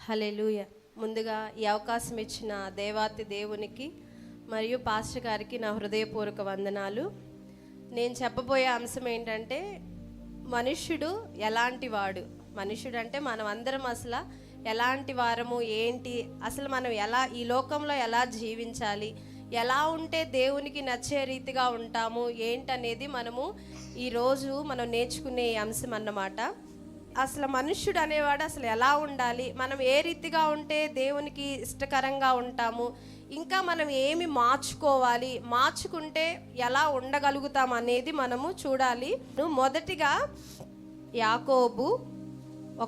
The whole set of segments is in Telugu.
హల్లెలూయ. ముందుగా ఈ అవకాశం ఇచ్చిన దేవాతి దేవునికి మరియు పాస్టర్ గారికి నా హృదయపూర్వక వందనాలు. నేను చెప్పబోయే అంశం ఏంటంటే, మనుష్యుడు ఎలాంటి వాడు, మనుష్యుడు అంటే మనం అందరం అసలు ఎలాంటి వారము, ఏంటి, అసలు మనం ఎలా ఈ లోకంలో ఎలా జీవించాలి, ఎలా ఉంటే దేవునికి నచ్చే రీతిగా ఉంటాము ఏంటనేది మనము ఈరోజు మనం నేర్చుకునే అంశం అన్నమాట. అసలు మనుష్యుడు అనేవాడు అసలు ఎలా ఉండాలి, మనం ఏ రీతిగా ఉంటే దేవునికి ఇష్టకరంగా ఉంటాము, ఇంకా మనం ఏమి మార్చుకోవాలి, మార్చుకుంటే ఎలా ఉండగలుగుతాం అనేది మనము చూడాలి. మొదటిగా యాకోబు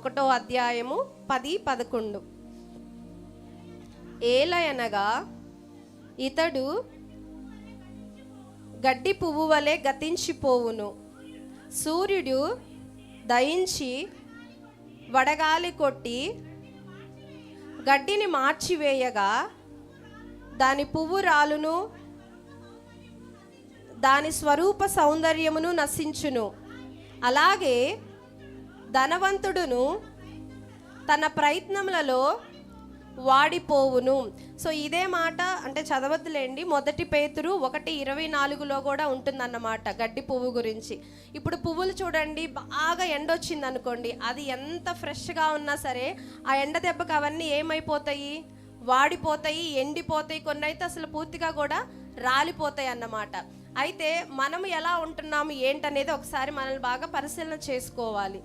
1వ అధ్యాయము 10-11. ఏలయనగా ఇతడు గడ్డి పువ్వు వలె గతించిపోవును, సూర్యుడు దయించి వడగాలి కొట్టి గడ్డిని మార్చివేయగా దాని పువ్వు రాలును, దాని స్వరూప సౌందర్యమును నశించును. అలాగే ధనవంతుడును తన ప్రయత్నములలో వాడిపోవును. సో ఇదే మాట అంటే చదవద్దులేండి, 1 పేతురు 1:24 కూడా ఉంటుందన్నమాట గడ్డి పువ్వు గురించి. ఇప్పుడు పువ్వులు చూడండి, బాగా ఎండొచ్చింది అనుకోండి, అది ఎంత ఫ్రెష్గా ఉన్నా సరే ఆ ఎండ దెబ్బకి అవన్నీ ఏమైపోతాయి, వాడిపోతాయి, ఎండిపోతాయి, కొన్ని అయితే అసలు పూర్తిగా కూడా రాలిపోతాయి అన్నమాట. అయితే మనము ఎలా ఉంటున్నాము ఏంటనేది ఒకసారి మనల్ని బాగా పరిశీలన చేసుకోవాలి.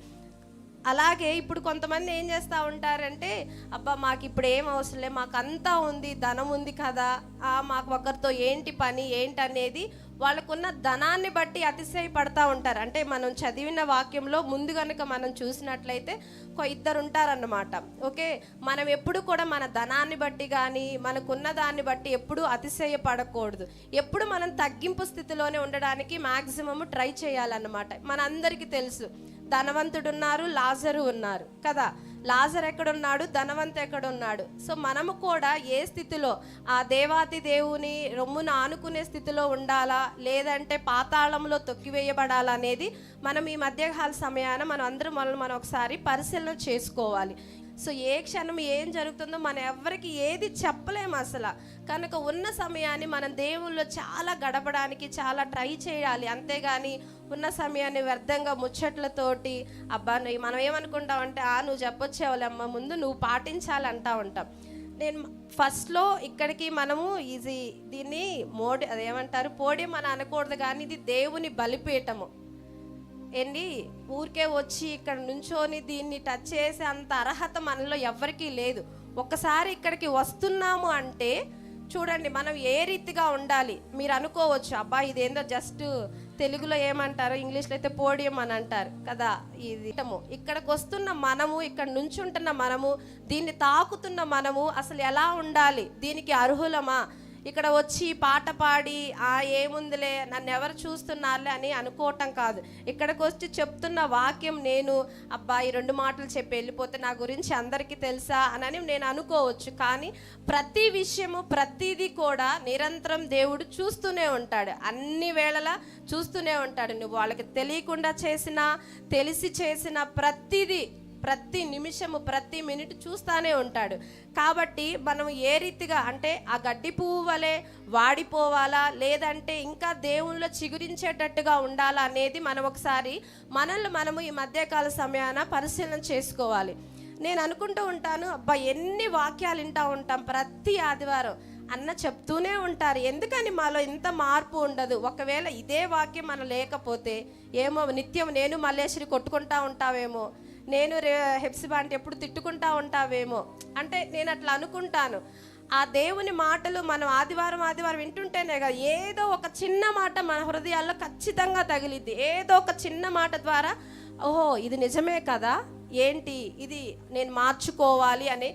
అలాగే ఇప్పుడు కొంతమంది ఏం చేస్తూ ఉంటారంటే, అబ్బా మాకు ఇప్పుడు ఏం అవసరం లేదు, మాకు అంతా ఉంది, ధనం ఉంది కదా, మాకు ఒకరితో ఏంటి పని ఏంటనేది వాళ్ళకున్న ధనాన్ని బట్టి అతిశయపడతా ఉంటారు. అంటే మనం చదివిన వాక్యంలో ముందు కనుక మనం చూసినట్లయితే ఇద్దరు ఉంటారన్నమాట. ఓకే, మనం ఎప్పుడు కూడా మన ధనాన్ని బట్టి కానీ మనకున్న దాన్ని బట్టి ఎప్పుడు అతిశయపడకూడదు. ఎప్పుడు మనం తగ్గింపు స్థితిలోనే ఉండడానికి మ్యాక్సిమం ట్రై చేయాలన్నమాట. మనందరికీ తెలుసు, ధనవంతుడు ఉన్నారు, లాజరు ఉన్నారు కదా. లాజర్ ఎక్కడున్నాడు, ధనవంతు ఎక్కడున్నాడు. సో మనము కూడా ఏ స్థితిలో, ఆ దేవాతి దేవుని రొమ్మును ఆనుకునే స్థితిలో ఉండాలా, లేదంటే పాతాళంలో తొక్కివేయబడాలా అనేది మనం ఈ మధ్యకాల సమయాన మనం అందరం మనం ఒకసారి పరిశీలన చేసుకోవాలి. సో ఏ క్షణం ఏం జరుగుతుందో మనం ఎవరికి ఏది చెప్పలేము అసలు. కనుక ఉన్న సమయాన్ని మనం దేవుళ్ళు చాలా గడపడానికి చాలా ట్రై చేయాలి. అంతేగాని ఉన్న సమయాన్ని వ్యర్థంగా ముచ్చట్లతోటి అబ్బా మనం ఏమనుకుంటామంటే, నువ్వు చెప్పొచ్చేవాళ్ళమ్మ, ముందు నువ్వు పాటించాలంటా ఉంటాం. నేను ఫస్ట్లో ఇక్కడికి మనము దీన్ని అదేమంటారు పోడియం అని అనకూడదు, కానీ ఇది దేవుని బలిపీఠము ఏంటి. ఊరికే వచ్చి ఇక్కడ నుంచోని దీన్ని టచ్ చేసే అంత అర్హత మనలో ఎవరికీ లేదు. ఒక్కసారి ఇక్కడికి వస్తున్నాము అంటే చూడండి మనం ఏ రీతిగా ఉండాలి. మీరు అనుకోవచ్చు, అబ్బా ఇదేందో జస్ట్ తెలుగులో ఏమంటారు, ఇంగ్లీష్లో అయితే పోడియం అని అంటారు కదా. ఇది ఇక్కడికి వస్తున్న మనము, ఇక్కడ నుంచుంటున్న మనము, దీన్ని తాకుతున్న మనము అసలు ఎలా ఉండాలి, దీనికి అర్హులమా, ఇక్కడ వచ్చి పాట పాడి ఏముందిలే నన్ను ఎవరు చూస్తున్నారులే అని అనుకోవటం కాదు. ఇక్కడికి వచ్చి చెప్తున్న వాక్యం నేను అబ్బా ఈ 2 మాటలు చెప్పి వెళ్ళిపోతే నా గురించి అందరికీ తెలుసా అని నేను అనుకోవచ్చు. కానీ ప్రతి విషయము ప్రతిదీ కూడా నిరంతరం దేవుడు చూస్తూనే ఉంటాడు, అన్ని వేళలా చూస్తూనే ఉంటాడు. నువ్వు వాళ్ళకి తెలియకుండా చేసినా తెలిసి చేసిన ప్రతి నిమిషము ప్రతి మినిట్ చూస్తూనే ఉంటాడు. కాబట్టి మనం ఏ రీతిగా అంటే ఆ గడ్డి పువ్వు వలె వాడిపోవాలా, లేదంటే ఇంకా దేవుళ్ళో చిగురించేటట్టుగా ఉండాలా అనేది మనం ఒకసారి మనము ఈ మధ్యకాల సమయాన పరిశీలన చేసుకోవాలి. నేను అనుకుంటూ ఉంటాను, అబ్బా ఎన్ని వాక్యాలు వింటూ ఉంటాం ప్రతి ఆదివారం, అన్న చెప్తూనే ఉంటారు, ఎందుకని మాలో ఇంత మార్పు ఉండదు. ఒకవేళ ఇదే వాక్యం మనం లేకపోతే ఏమో నిత్యం నేను మల్లేశ్వరి కొట్టుకుంటా ఉంటావేమో, నేను హెప్సిబా అంటే ఎప్పుడు తిట్టుకుంటా ఉంటావేమో అంటే నేను అట్లా అనుకుంటాను. ఆ దేవుని మాటలు మనం ఆదివారం వింటుంటేనే కదా ఏదో ఒక చిన్న మాట మన హృదయాల్లో ఖచ్చితంగా తగిలిద్ది. ఏదో ఒక చిన్న మాట ద్వారా ఓహో ఇది నిజమే కదా, ఏంటి ఇది నేను మార్చుకోవాలి అని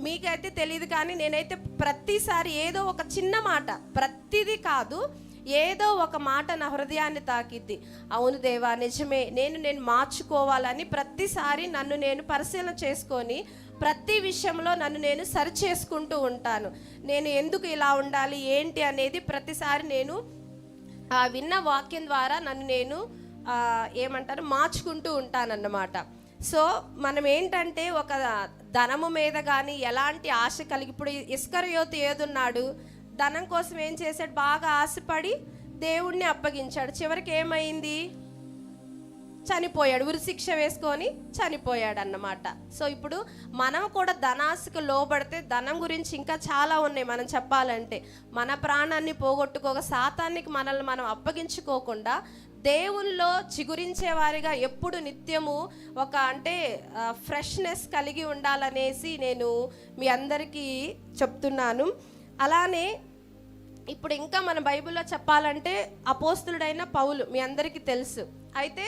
మీకైతే తెలియదు. కానీ నేనైతే ప్రతిసారి ఏదో ఒక చిన్న మాట, ప్రతిదీ కాదు, ఏదో ఒక మాట నా హృదయాన్ని తాకిద్ది. అవును దేవా నిజమే, నేను మార్చుకోవాలని ప్రతిసారి నన్ను నేను పరిశీలన చేసుకొని ప్రతి విషయంలో నన్ను నేను సరి చేసుకుంటూ ఉంటాను. నేను ఎందుకు ఇలా ఉండాలి ఏంటి అనేది ప్రతిసారి నేను విన్న వాక్యం ద్వారా నన్ను నేను మార్చుకుంటూ ఉంటానన్నమాట. సో మనం ఏంటంటే ఒక ధనము మీద కానీ ఎలాంటి ఆశ కలిగి, ఇప్పుడు ఇస్కరియోతు ఏదున్నాడు, ధనం కోసం ఏం చేశాడు, బాగా ఆశపడి దేవుణ్ణి అప్పగించాడు. చివరికి ఏమైంది, చనిపోయాడు, ఉరిశిక్ష వేసుకొని చనిపోయాడు అన్నమాట. సో ఇప్పుడు మనం కూడా ధనాశకు లోబడితే, ధనం గురించి ఇంకా చాలా ఉన్నాయి మనం చెప్పాలంటే, మన ప్రాణాన్ని పోగొట్టుకోక సాతానికి మనల్ని మనం అప్పగించుకోకుండా దేవుల్లో చిగురించే వారిగా ఎప్పుడు నిత్యము ఒక అంటే ఫ్రెష్నెస్ కలిగి ఉండాలనేసి నేను మీ అందరికీ చెప్తున్నాను. అలానే ఇప్పుడు ఇంకా మన బైబిల్లో చెప్పాలంటే అపోస్తులుడైన పౌలు మీ అందరికీ తెలుసు. అయితే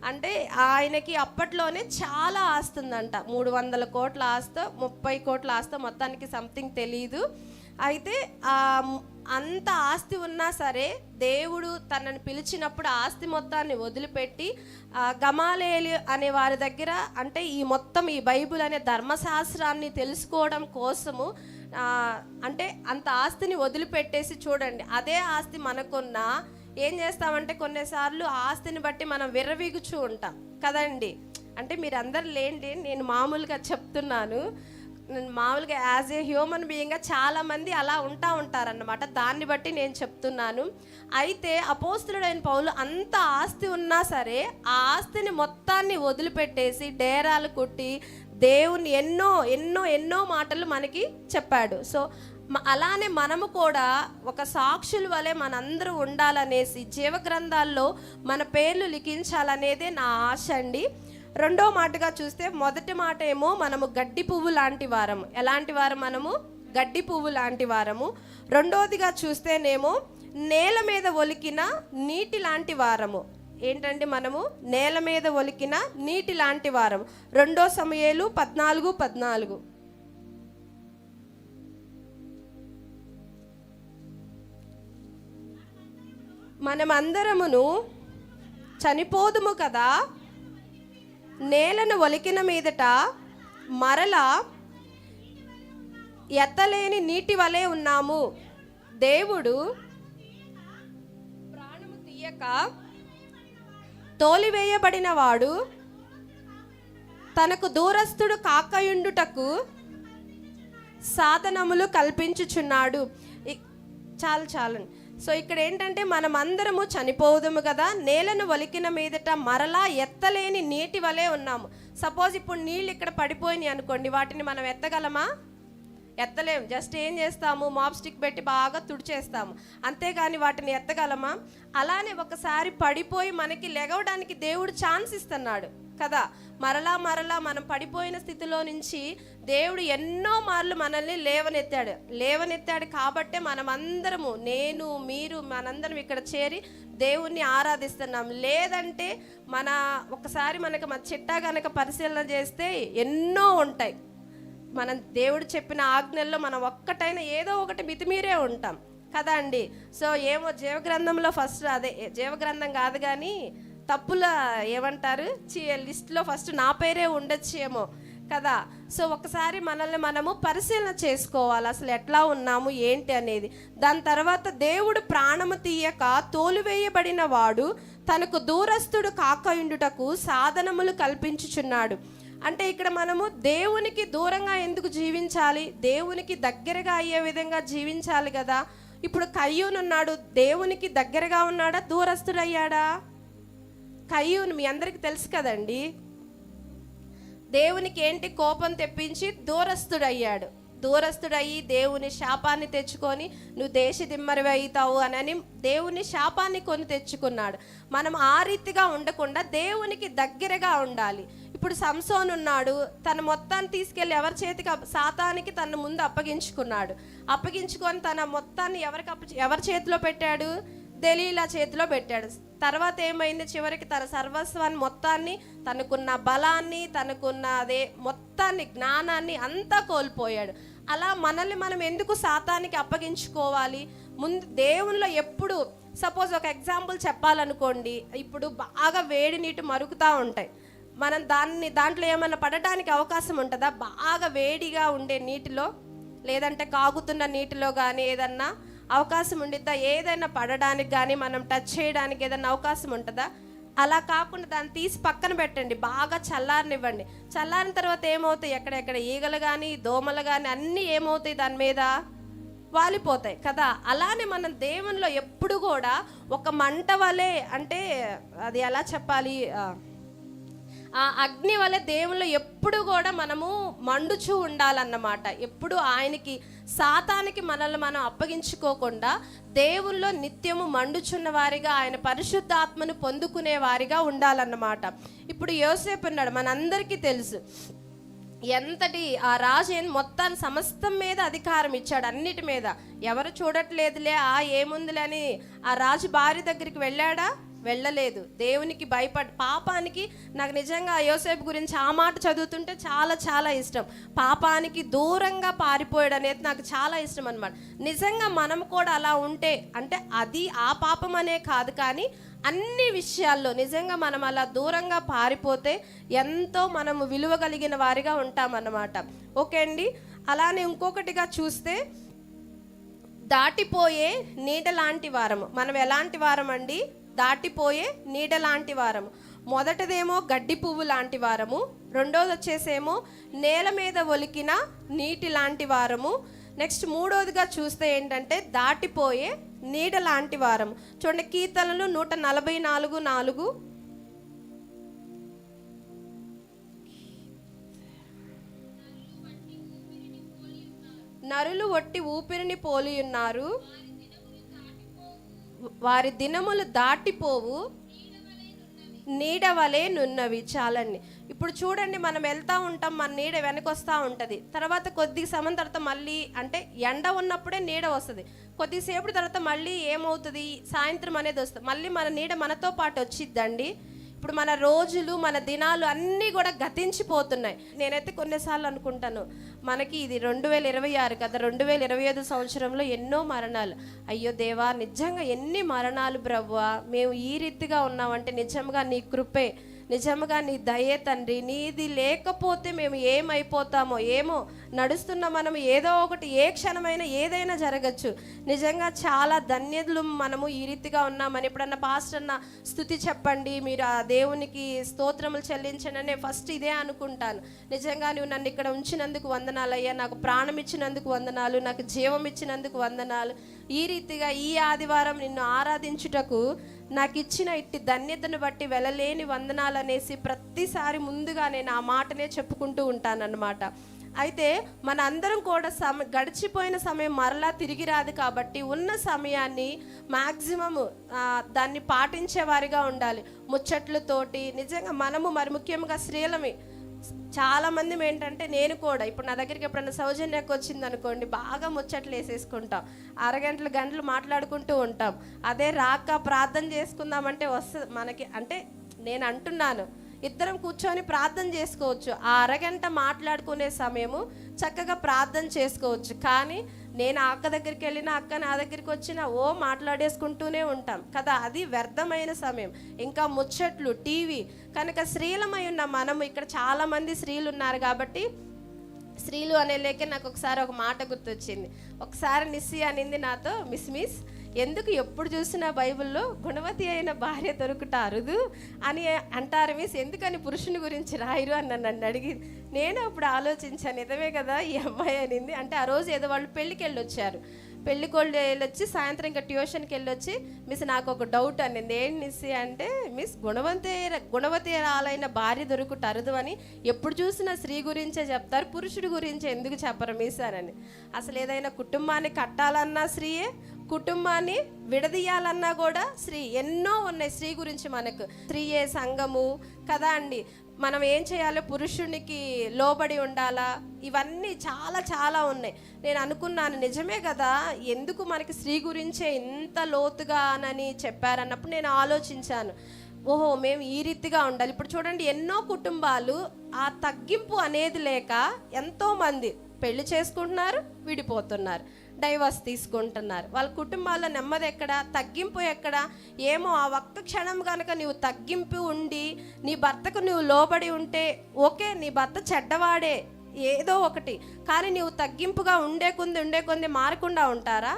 అంటే ఆయనకి అప్పట్లోనే చాలా ఆస్తి ఉందంట, 300 కోట్ల ఆస్తో 30 కోట్ల ఆస్తో మొత్తానికి సంథింగ్ తెలీదు. అయితే అంత ఆస్తి ఉన్నా సరే దేవుడు తనని పిలిచినప్పుడు ఆస్తి మొత్తాన్ని వదిలిపెట్టి గమాలేలు అనే వారి దగ్గర, అంటే ఈ మొత్తం ఈ బైబిల్ అనే ధర్మశాస్త్రాన్ని తెలుసుకోవడం కోసము అంటే అంత ఆస్తిని వదిలిపెట్టేసి, చూడండి అదే ఆస్తి మనకున్నా ఏం చేస్తామంటే కొన్నిసార్లు ఆస్తిని బట్టి మనం విర్రవీగుచూ ఉంటాం కదండి. అంటే మీరు అందరు లేండి, నేను మామూలుగా చెప్తున్నాను, నేను మామూలుగా యాజ్ ఏ హ్యూమన్ బీయింగ్గా చాలామంది అలా ఉంటారన్నమాట. దాన్ని బట్టి నేను చెప్తున్నాను. అయితే అపోస్తులుడైన పౌలు అంత ఆస్తి ఉన్నా సరే ఆ ఆస్తిని మొత్తాన్ని వదిలిపెట్టేసి డేరాలు కుట్టి దేవుని ఎన్నో ఎన్నో ఎన్నో మాటలు మనకి చెప్పాడు. సో అలానే మనము కూడా ఒక సాక్షుల వలె మనందరూ ఉండాలనేసి జీవగ్రంథాల్లో మన పేర్లు లిఖించాలనేదే నా ఆశ అండి. రెండో మాటగా చూస్తే, మొదటి మాట ఏమో మనము గడ్డి పువ్వు లాంటి వారము. ఎలాంటి వారం మనము? గడ్డి పువ్వు లాంటి వారము. రెండోదిగా చూస్తేనేమో నేల మీద ఒలికిన నీటి లాంటి వారము. ఏంటంటే మనము నేల మీద ఒలికిన నీటి లాంటి వారం. 2 సమూయేలు 14:14. మనమందరమును చనిపోదుము కదా, నేలను ఒలికిన మీదట మరలా ఎత్తలేని నీటి వలె ఉన్నాము. దేవుడు ప్రాణము తీయక తోలివేయబడిన వాడు తనకు దూరస్థుడు కాకయుండుటకు సాధనములు కల్పించుచున్నాడు. చాలండి. సో ఇక్కడ ఏంటంటే మనమందరము చనిపోదుము కదా, నేలను ఒలికిన మీదట మరలా ఎత్తలేని నీటి వలె ఉన్నాము. సపోజ్ ఇప్పుడు నీళ్ళు ఇక్కడ పడిపోయినాయి అనుకోండి, వాటిని మనం ఎత్తగలమా? ఎత్తలేము. జస్ట్ ఏం చేస్తాము, మాప్ స్టిక్ పెట్టి బాగా తుడిచేస్తాము, అంతేగాని వాటిని ఎత్తగలమా? అలానే ఒకసారి పడిపోయి మనకి లెగవడానికి దేవుడు ఛాన్స్ ఇస్తున్నాడు కదా. మరలా మనం పడిపోయిన స్థితిలో నుంచి దేవుడు ఎన్నో మార్లు మనల్ని లేవనెత్తాడు కాబట్టే మనమందరము, నేను మీరు మనందరం ఇక్కడ చేరి దేవుణ్ణి ఆరాధిస్తున్నాం. లేదంటే ఒకసారి మన చిట్టా కనుక పరిశీలన చేస్తే ఎన్నో ఉంటాయి. మనం దేవుడు చెప్పిన ఆజ్ఞల్లో మనం ఒక్కటైనా ఏదో ఒకటి మితిమీరే ఉంటాం కదా అండి. సో ఏమో జీవగ్రంథంలో ఫస్ట్, అదే జీవగ్రంథం కాదు కానీ తప్పుల ఏమంటారు లిస్ట్లో ఫస్ట్ నా పేరే ఉండొచ్చేమో కదా. సో ఒకసారి మనల్ని మనము పరిశీలన చేసుకోవాలి, అసలు ఎట్లా ఉన్నాము ఏంటి అనేది. దాని తర్వాత దేవుడు ప్రాణము తీయక తోలివేయబడిన వాడు తనకు దూరస్థుడు కాకయుండుటకు సాధనములు కల్పించుచున్నాడు. అంటే ఇక్కడ మనము దేవునికి దూరంగా ఎందుకు జీవించాలి, దేవునికి దగ్గరగా అయ్యే విధంగా జీవించాలి కదా. ఇప్పుడు కయ్యూను ఉన్నాడు, దేవునికి దగ్గరగా ఉన్నాడా, దూరస్థుడయ్యాడా? కయ్యూను మీ అందరికి తెలుసు కదండి, దేవునికి ఏంటి కోపం తెప్పించి దూరస్థుడయ్యి దేవుని శాపాన్ని తెచ్చుకొని నువ్వు దేశదిమ్మరివి అవుతావు అని దేవుని శాపాన్ని కొని తెచ్చుకున్నాడు. మనం ఆ రీతిగా ఉండకుండా దేవునికి దగ్గరగా ఉండాలి. ఇప్పుడు సంసోను ఉన్నాడు, తన మొత్తాన్ని తీసుకెళ్ళి ఎవరి చేతికి, సాతానికి తన ముందు అప్పగించుకొని తన మొత్తాన్ని ఎవరి చేతిలో పెట్టాడు? దెలీలా చేతిలో పెట్టాడు. తర్వాత ఏమైంది, చివరికి తన సర్వస్వాన్ని మొత్తాన్ని, తనకున్న బలాన్ని, తనకున్న అదే మొత్తాన్ని, జ్ఞానాన్ని అంతా కోల్పోయాడు. అలా మనల్ని మనం ఎందుకు సాతానికి అప్పగించుకోవాలి? ముందు దేవునిలో ఎప్పుడు, సపోజ్ ఒక ఎగ్జాంపుల్ చెప్పాలనుకోండి, ఇప్పుడు బాగా వేడి నీటి మరుగుతూ ఉంటాయి, మనం దాంట్లో ఏమైనా పడటానికి అవకాశం ఉంటుందా? బాగా వేడిగా ఉండే నీటిలో, లేదంటే కాగుతున్న నీటిలో కానీ ఏదన్నా అవకాశం ఉండిద్దా? ఏదైనా పడడానికి కానీ మనం టచ్ చేయడానికి ఏదైనా అవకాశం ఉంటుందా? అలా కాకుండా దాన్ని తీసి పక్కన పెట్టండి, బాగా చల్లారనివ్వండి. చల్లారిన తర్వాత ఏమవుతాయి, ఎక్కడెక్కడ ఈగలు కానీ దోమలు కానీ అన్నీ ఏమవుతాయి, దాని మీద వాలిపోతాయి కదా. అలానే మనం దేవునిలో ఎప్పుడు కూడా ఒక మంట వలె, అంటే అది ఎలా చెప్పాలి, ఆ అగ్ని వలె దేవుళ్ళు ఎప్పుడు కూడా మనము మండుచూ ఉండాలన్నమాట. ఎప్పుడు ఆయనకి, సాతానికి మనల్ని మనం అప్పగించుకోకుండా దేవుల్లో నిత్యము మండుచున్న వారిగా, ఆయన పరిశుద్ధాత్మను పొందుకునే వారిగా ఉండాలన్నమాట. ఇప్పుడు యోసేపు ఉన్నాడు, మనందరికీ తెలుసు ఎంతటి ఆ రాజు మొత్తాన్ని సమస్తం మీద అధికారం ఇచ్చాడు, అన్నిటి మీద. ఎవరు చూడట్లేదులే, ఏముందిలే అని ఆ రాజు భార్య దగ్గరికి వెళ్ళాడా? వెళ్ళలేదు. దేవునికి భయపడి, పాపానికి, నాకు నిజంగా యోసేపు గురించి ఆ మాట చదువుతుంటే చాలా చాలా ఇష్టం. పాపానికి దూరంగా పారిపోయాడు అనేది నాకు చాలా ఇష్టం అనమాట. నిజంగా మనం కూడా అలా ఉంటే, అంటే అది ఆ పాపం అనే కాదు, కానీ అన్ని విషయాల్లో నిజంగా మనం అలా దూరంగా పారిపోతే ఎంతో మనము విలువ కలిగిన వారిగా ఉంటామన్నమాట. ఓకే అండి. అలానే ఇంకొకటిగా చూస్తే, దాటిపోయే నీడ లాంటి వారము. మనం ఎలాంటి వారం అండి? దాటిపోయే నీడ లాంటి వారము. మొదటిదేమో గడ్డి పువ్వు లాంటి వారము, రెండోది వచ్చేసేమో నేల మీద ఒలికిన నీటి లాంటి వారము. నెక్స్ట్ మూడోదిగా చూస్తే ఏంటంటే దాటిపోయే నీడ లాంటి వారము. చూడండి, కీర్తనలు 144:4, నరులు ఒట్టి ఊపిరిని పోలి ఉన్నారు, వారి దినములు దాటిపోవు, నీడ వలె నున్నవి. చాలండి. ఇప్పుడు చూడండి, మనం వెళ్తూ ఉంటాం, మన నీడ వెనకొస్తూ ఉంటుంది. తర్వాత కొద్ది సమయం తర్వాత మళ్ళీ, అంటే ఎండ ఉన్నప్పుడే నీడ వస్తుంది, కొద్దిసేపు తర్వాత మళ్ళీ ఏమవుతుంది, సాయంత్రం అనేది వస్తుంది, మళ్ళీ మన నీడ మనతో పాటు వచ్చిద్దండి. ఇప్పుడు మన రోజులు, మన దినాలు అన్నీ కూడా గతించిపోతున్నాయి. నేనైతే కొన్నిసార్లు అనుకుంటాను, మనకి ఇది 2026 కదా, 2025 సంవత్సరంలో ఎన్నో మరణాలు. అయ్యో దేవా, నిజంగా ఎన్ని మరణాలు ప్రభువా, మేము ఈ రీతిగా ఉన్నామంటే నిజంగా నీ కృపే, నిజంగా నీ దయే తండ్రి. నీది లేకపోతే మేము ఏమైపోతామో ఏమో. నడుస్తున్న మనం ఏదో ఒకటి, ఏ క్షణమైనా ఏదైనా జరగచ్చు. నిజంగా చాలా ధన్యతలు మనము ఈ రీతిగా ఉన్నామని. ఎప్పుడన్నా పాస్టర్ అన్న స్తుతి చెప్పండి, మీరు ఆ దేవునికి స్తోత్రములు చెల్లించండి అని ఫస్ట్ ఇదే అనుకుంటాను. నిజంగా నువ్వు నన్ను ఇక్కడ ఉంచినందుకు వందనాలయ్యా, నాకు ప్రాణం ఇచ్చినందుకు వందనాలు, నాకు జీవం ఇచ్చినందుకు వందనాలు. ఈ రీతిగా ఈ ఆదివారం నిన్ను ఆరాధించుటకు నాకు ఇచ్చిన ఇట్టి ధన్యతను బట్టి వెళ్ళలేని వందనాలు అనేసి ప్రతిసారి ముందుగా నేను ఆ మాటనే చెప్పుకుంటూ ఉంటానన్నమాట. అయితే మన అందరం కూడా గడిచిపోయిన సమయం మరలా తిరిగి రాదు కాబట్టి ఉన్న సమయాన్ని మ్యాక్సిమము దాన్ని పాటించేవారిగా ఉండాలి. ముచ్చట్లతోటి నిజంగా మనము, మరి ముఖ్యంగా స్త్రీలమి చాలామంది ఏంటంటే, నేను కూడా ఇప్పుడు నా దగ్గరికి ఎప్పుడన్నా సౌజన్యకు వచ్చింది అనుకోండి, బాగా ముచ్చట్లు వేసేసుకుంటాం, గంటలు మాట్లాడుకుంటూ ఉంటాం. అదే రాక ప్రార్థన చేసుకుందామంటే వస్తుంది మనకి. అంటే నేను అంటున్నాను, ఇద్దరం కూర్చొని ప్రార్థన చేసుకోవచ్చు, ఆ అరగంట మాట్లాడుకునే సమయము చక్కగా ప్రార్థన చేసుకోవచ్చు. కానీ నేను అక్క దగ్గరికి వెళ్ళినా, అక్క నా దగ్గరికి వచ్చినా మాట్లాడేసుకుంటూనే ఉంటాం కదా, అది వ్యర్థమైన సమయం. ఇంకా ముచ్చట్లు, టీవీ. కనుక స్త్రీలమై ఉన్న మనము, ఇక్కడ చాలామంది స్త్రీలు ఉన్నారు కాబట్టి, స్త్రీలు అనే లేకే నాకు ఒకసారి ఒక మాట గుర్తొచ్చింది. ఒకసారి నిస్సి అనింది నాతో, మిస్ ఎందుకు ఎప్పుడు చూసినా బైబిల్లో గుణవతి అయిన భార్య దొరుకుట అరుదు అని అంటారు మిస్, ఎందుకని పురుషుని గురించి రాయరు అని నన్ను అడిగింది. నేను అప్పుడు ఆలోచించాను, నిజమే కదా ఈ అమ్మాయి అనింది. అంటే ఆ రోజు ఏదో వాళ్ళు పెళ్ళికి వెళ్ళొచ్చారు, పెళ్ళికోళ్ళు వెళ్ళొచ్చి సాయంత్రం ఇంకా ట్యూషన్కి వెళ్ళొచ్చి, మిస్ నాకు ఒక డౌట్ అనింది. ఏంటి మిస్ అంటే, మిస్ గుణవతిరాలైన భార్య దొరుకుట అరుదు అని ఎప్పుడు చూసినా స్త్రీ గురించే చెప్తారు, పురుషుడి గురించి ఎందుకు చెప్పరు మిస్ అని. అసలు ఏదైనా కుటుంబాన్ని కట్టాలన్నా స్త్రీయే, కుటుంబాన్ని విడదీయాలన్నా కూడా స్త్రీ. ఎన్నో ఉన్నాయి స్త్రీ గురించి మనకు. స్త్రీయే సంఘము కదా అండి. మనం ఏం చేయాలో, పురుషునికి లోబడి ఉండాలా, ఇవన్నీ చాలా చాలా ఉన్నాయి. నేను అనుకున్నాను, నిజమే కదా, ఎందుకు మనకి స్త్రీ గురించే ఇంత లోతుగానని చెప్పారన్నప్పుడు నేను ఆలోచించాను, ఓహో మేము ఈ రీతిగా ఉండాలి. ఇప్పుడు చూడండి, ఎన్నో కుటుంబాలు ఆ తగ్గింపు అనేది లేక ఎంతోమంది పెళ్లి చేసుకుంటున్నారు, విడిపోతున్నారు, డైవర్స్ తీసుకుంటున్నారు. వాళ్ళ కుటుంబాల్లో నెమ్మది ఎక్కడ, తగ్గింపు ఎక్కడ? ఏమో ఆ ఒక్క క్షణం కనుక నువ్వు తగ్గింపు ఉండి నీ భర్తకు నువ్వు లోబడి ఉంటే ఓకే, నీ భర్త చెడ్డవాడే ఏదో ఒకటి, కానీ నువ్వు తగ్గింపుగా ఉండే కొంది మారకుండా ఉంటారా?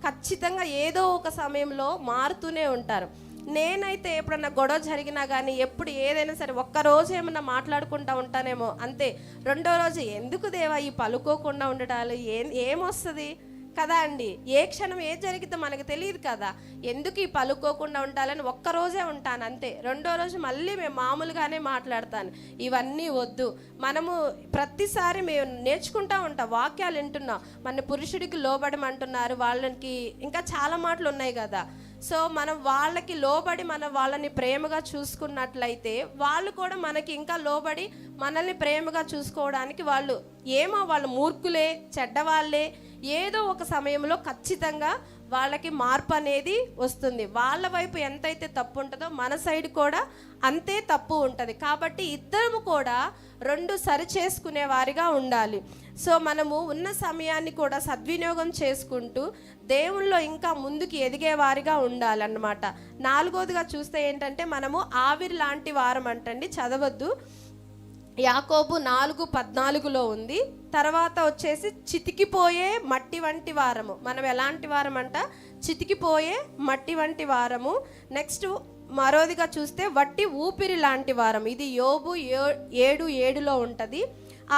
ఖచ్చితంగా ఏదో ఒక సమయంలో మారుతూనే ఉంటారు. నేనైతే ఎప్పుడన్నా గొడవ జరిగినా కానీ ఎప్పుడు ఏదైనా సరే ఒక్కరోజు ఏమన్నా మాట్లాడుకుంటా ఉంటానేమో అంతే. రెండో రోజు ఎందుకు దేవా ఈ పలుకోకుండా ఉండటాలు ఏమొస్తుంది కదా అండి. ఏ క్షణం ఏది జరిగితే మనకు తెలియదు కదా. ఎందుకు ఈ పలుకోకుండా ఉండాలని ఒక్కరోజే ఉంటాను అంతే. రెండో రోజు మళ్ళీ మేము మామూలుగానే మాట్లాడతాను. ఇవన్నీ వద్దు. మనము ప్రతిసారి మేము నేర్చుకుంటూ ఉంటాం, వాక్యాలు వింటున్నాం. మన పురుషుడికి లోబడమంటున్నారు, వాళ్ళకి ఇంకా చాలా మాటలు ఉన్నాయి కదా. సో మనం వాళ్ళకి లోబడి మనం వాళ్ళని ప్రేమగా చూసుకున్నట్లయితే వాళ్ళు కూడా మనకి ఇంకా లోబడి మనల్ని ప్రేమగా చూసుకోవడానికి వాళ్ళు మూర్ఖులే, చెడ్డవాళ్ళే, ఏదో ఒక సమయంలో ఖచ్చితంగా వాళ్ళకి మార్పు అనేది వస్తుంది. వాళ్ళ వైపు ఎంతైతే తప్పు ఉంటుందో మన సైడ్ కూడా అంతే తప్పు ఉంటుంది. కాబట్టి ఇద్దరము కూడా రెండు సరి చేసుకునే వారిగా ఉండాలి. సో మనము ఉన్న సమయాన్ని కూడా సద్వినియోగం చేసుకుంటూ దేవుళ్ళో ఇంకా ముందుకు ఎదిగే వారిగా ఉండాలన్నమాట. నాలుగోదిగా చూస్తే ఏంటంటే మనము ఆవిరి లాంటి వారం అంటండి. చదవద్దు, యాకోబు 4:14 ఉంది. తర్వాత వచ్చేసి చితికిపోయే మట్టి వంటి వారము. మనం ఎలాంటి వారం అంట? చితికిపోయే మట్టి వంటి వారము. నెక్స్ట్ మరోదిగా చూస్తే వట్టి ఊపిరి లాంటి వారం. ఇది యోబు 7:7 ఉంటుంది.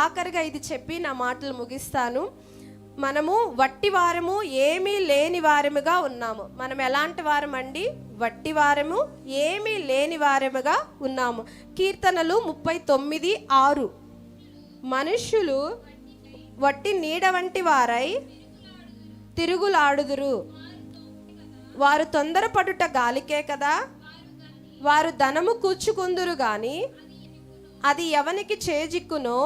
ఆఖరిగా ఇది చెప్పి నా మాటలు ముగిస్తాను. మనము వట్టి వారము, ఏమీ లేని వారముగా ఉన్నాము. మనం ఎలాంటి వారం అండి? వట్టి వారము, ఏమీ లేని వారముగా ఉన్నాము. కీర్తనలు 39:6 మనుష్యులు వట్టి నీడ వంటి వారై తిరుగులాడుదురు, వారు తొందరపడుట గాలికే కదా, వారు ధనము కూర్చుకుందురు గాని అది ఎవనికి చేజిక్కునో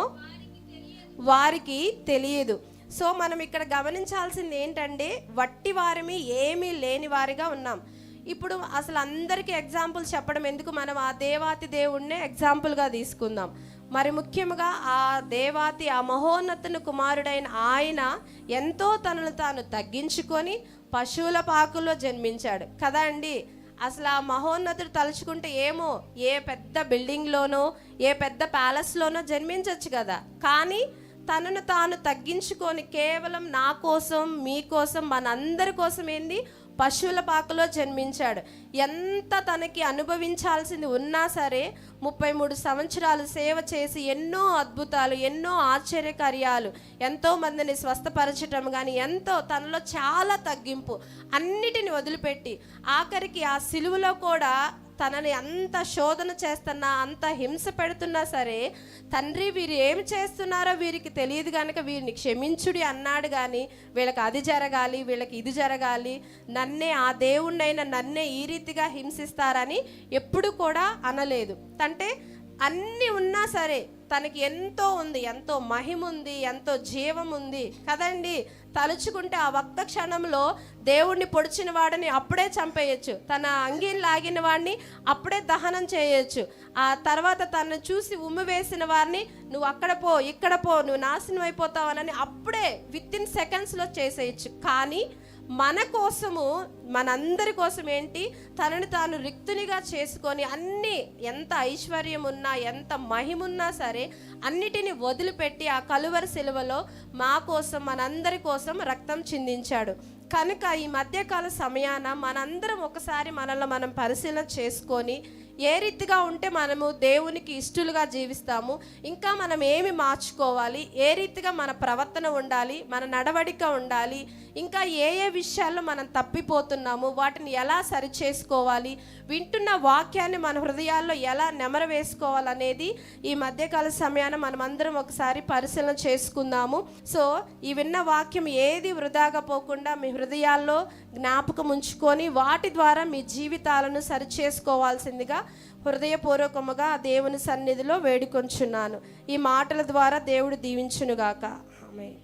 వారికి తెలియదు. సో మనం ఇక్కడ గమనించాల్సింది ఏంటంటే వట్టి వారిమి, ఏమీ లేని వారిగా ఉన్నాం. ఇప్పుడు అసలు అందరికీ ఎగ్జాంపుల్ చెప్పడం ఎందుకు, మనం ఆ దేవాతి దేవుణ్ణే ఎగ్జాంపుల్గా తీసుకుందాం. మరి ముఖ్యంగా ఆ దేవాతి, ఆ మహోన్నతుని కుమారుడైన ఆయన ఎంతో తనను తాను తగ్గించుకొని పశువుల పాకుల్లో జన్మించాడు కదా అండి. అసలు ఆ మహోన్నతుడు తలుచుకుంటే ఏమో ఏ పెద్ద బిల్డింగ్లోనో ఏ పెద్ద ప్యాలెస్లోనో జన్మించవచ్చు కదా. కానీ తనను తాను తగ్గించుకొని కేవలం నా కోసం, మీకోసం, మనందరి కోసం ఏంది పశువుల పాకలో జన్మించాడు. ఎంత తనకి అనుభవించాల్సింది ఉన్నా సరే 33 సంవత్సరాలు సేవ చేసి ఎన్నో అద్భుతాలు, ఎన్నో ఆశ్చర్యకార్యాలు, ఎంతో మందిని స్వస్థపరచటం కానీ ఎంతో తనలో చాలా తగ్గింపు, అన్నిటిని వదిలిపెట్టి ఆఖరికి ఆ సిలువలో కూడా తనని అంత శోధన చేస్తున్నా, అంత హింస పెడుతున్నా సరే తండ్రి వీరు ఏమి చేస్తున్నారో వీరికి తెలియదు కనుక వీరిని క్షమించుడి అన్నాడు. కానీ వీళ్ళకి అది జరగాలి, వీళ్ళకి ఇది జరగాలి, నన్నే, ఆ దేవుణ్ణైనా నన్నే ఈ రీతిగా హింసిస్తారని ఎప్పుడు కూడా అనలేదు. అంటే అన్నీ ఉన్నా సరే తనకి ఎంతో ఉంది, ఎంతో మహిమ ఉంది, ఎంతో జీవం ఉంది కదండి. తలుచుకుంటే ఆ ఒక్క క్షణంలో దేవుణ్ణి పొడిచిన వాడిని అప్పుడే చంపేయచ్చు, తన అంగీని లాగిన వాడిని అప్పుడే దహనం చేయొచ్చు, ఆ తర్వాత తను చూసి ఉమ్మి వేసిన వారిని నువ్వు అక్కడ పో, ఇక్కడ పో, నువ్వు నాశనం అయిపోతావనని అప్పుడే వితిన్ సెకండ్స్లో చేసేయచ్చు. కానీ మన కోసము, మనందరి కోసం ఏంటి, తనని తాను రిక్తునిగా చేసుకొని అన్నీ, ఎంత ఐశ్వర్యం ఉన్నా, ఎంత మహిమున్నా సరే అన్నిటిని వదిలిపెట్టి ఆ కలువరి సిలువలో మా కోసం, మనందరి కోసం రక్తం చిందించాడు. కనుక ఈ మధ్యకాల సమయాన మనందరం ఒకసారి మనల్ని మనం పరిశీలన చేసుకొని ఏ రీతిగా ఉంటే మనము దేవునికి ఇష్టలుగా జీవిస్తాము, ఇంకా మనం ఏమి మార్చుకోవాలి, ఏ రీతిగా మన ప్రవర్తన ఉండాలి, మన నడవడిక ఉండాలి, ఇంకా ఏ ఏ విషయాల్లో మనం తప్పిపోతున్నాము వాటిని ఎలా సరి చేసుకోవాలి, వింటున్న వాక్యాన్ని మన హృదయాల్లో ఎలా నెమరు వేసుకోవాలనేది ఈ మధ్యకాల సమయాన మనమందరం ఒకసారి పరిశీలన చేసుకుందాము. సో ఈ విన్న వాక్యం ఏది వృధాగా పోకుండా మీ హృదయాల్లో జ్ఞాపకం ఉంచుకొని వాటి ద్వారా మీ జీవితాలను సరి చేసుకోవాల్సిందిగా హృదయపూర్వకముగా దేవుని సన్నిధిలో వేడుకొంచున్నాను. ఈ మాటల ద్వారా దేవుడు దీవించునుగాక. ఆమేన్.